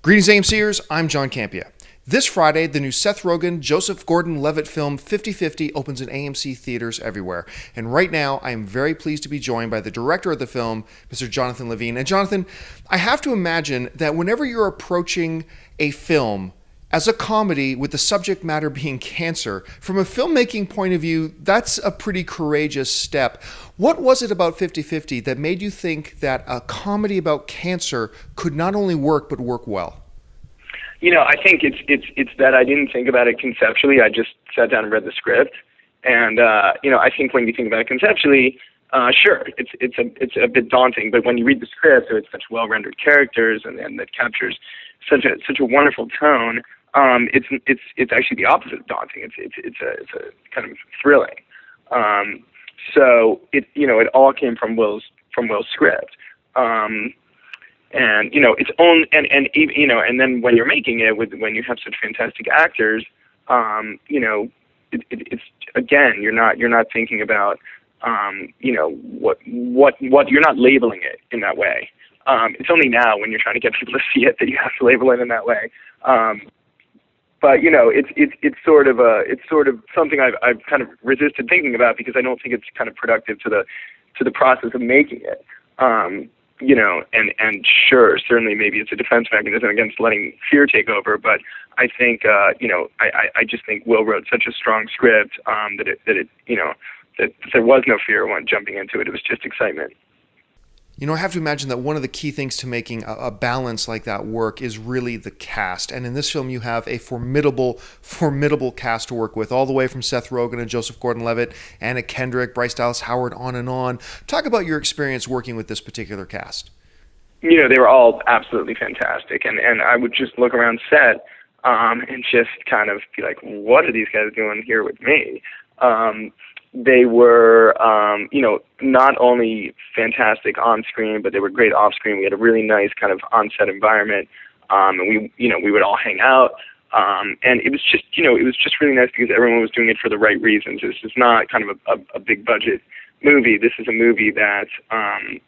Greetings, AMCers. I'm John Campea. This Friday, the new Seth Rogen, Joseph Gordon-Levitt film 50/50 opens in AMC theaters everywhere. And right now, I am very pleased to be joined by the director of the film, Mr. Jonathan Levine. And Jonathan, I have to imagine that whenever you're approaching a film as a comedy with the subject matter being cancer, from a filmmaking point of view, that's a pretty courageous step. What was it about 50/50 that made you think that a comedy about cancer could not only work, but work well? I think it's that I didn't think about it conceptually. I just sat down and read the script, and I think when you think about it conceptually, sure, it's a bit daunting. But when you read the script, it's such well-rendered characters, and that captures such a wonderful tone. It's actually the opposite of daunting. It's a kind of thrilling. So it all came from Will's script. And its own, and then when you're making it when you have such fantastic actors, it's again, you're not thinking about, what you're not labeling it in that way. It's only now when you're trying to get people to see it that you have to label it in that way. But it's sort of something I've kind of resisted thinking about because I don't think it's kind of productive to the process of making it. And sure, certainly maybe it's a defense mechanism against letting fear take over, but I think, I just think Will wrote such a strong script that there was no fear when jumping into it. It was just excitement. I have to imagine that one of the key things to making a balance like that work is really the cast. And in this film, you have a formidable cast to work with, all the way from Seth Rogen and Joseph Gordon-Levitt, Anna Kendrick, Bryce Dallas Howard, on and on. Talk about your experience working with this particular cast. They were all absolutely fantastic. And I would just look around set and just kind of be like, what are these guys doing here with me? They were, not only fantastic on screen, but they were great off screen. We had a really nice kind of on-set environment, and we would all hang out. And it was just really nice because everyone was doing it for the right reasons. This is not kind of a big budget movie. This is a movie that,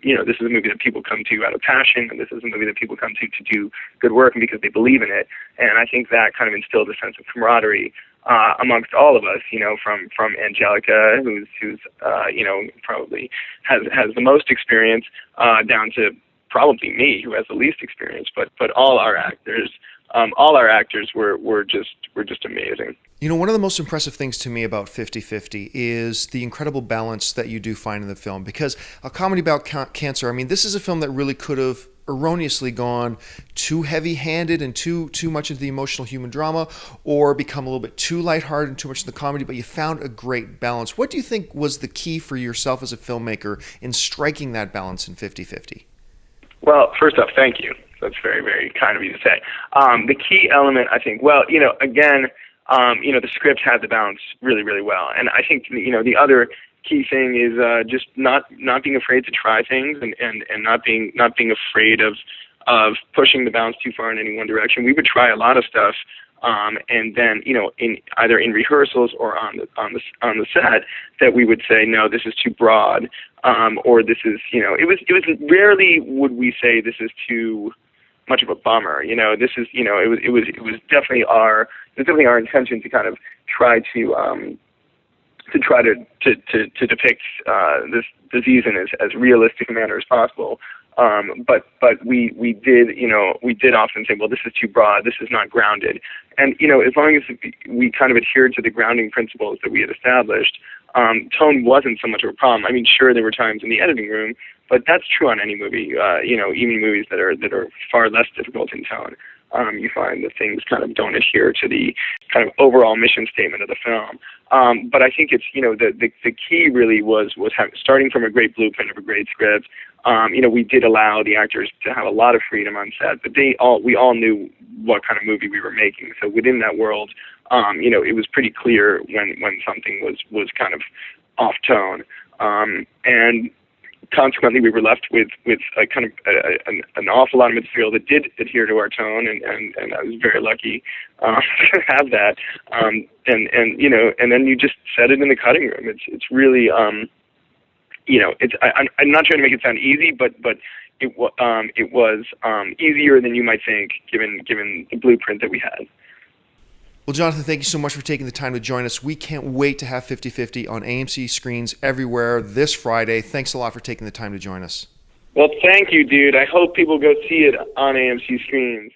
this is a movie that people come to out of passion, and this is a movie that people come to do good work and because they believe in it. And I think that kind of instilled a sense of camaraderie amongst all of us, from Angelica, who's probably has the most experience, down to probably me, who has the least experience. But all our actors were just amazing. One of the most impressive things to me about 50/50 is the incredible balance that you do find in the film. Because a comedy about cancer, this is a film that really could have erroneously gone too heavy-handed and too much into the emotional human drama, or become a little bit too lighthearted and too much in the comedy, but you found a great balance. What do you think was the key for yourself as a filmmaker in striking that balance in 50/50? Well, first off, thank you. That's very, very kind of you to say. The key element, I think, the script had the balance really, really well. And I think, the other key thing is just not being afraid to try things and not being afraid of pushing the balance too far in any one direction. We would try a lot of stuff, and then in either in rehearsals or on the set, that we would say, no, this is too broad, or this is it was rarely would we say this is too much of a bummer. This is it was definitely our intention to kind of try to depict this disease in as realistic a manner as possible. But we did often say, well, this is too broad, this is not grounded. And, as long as we kind of adhered to the grounding principles that we had established, tone wasn't so much of a problem. Sure, there were times in the editing room, but that's true on any movie, even movies that are far less difficult in tone. You find that things kind of don't adhere to the kind of overall mission statement of the film. But I think it's, the key really was starting from a great blueprint of a great script. We did allow the actors to have a lot of freedom on set, but we all knew what kind of movie we were making. So within that world, it was pretty clear when something was kind of off tone. And consequently, we were left with a kind of an awful lot of material that did adhere to our tone, and I was very lucky to have that. And then you just set it in the cutting room. It's really I'm not trying to make it sound easy, but it was easier than you might think, given the blueprint that we had. Well, Jonathan, thank you so much for taking the time to join us. We can't wait to have 50/50 on AMC screens everywhere this Friday. Thanks a lot for taking the time to join us. Well, thank you, dude. I hope people go see it on AMC screens.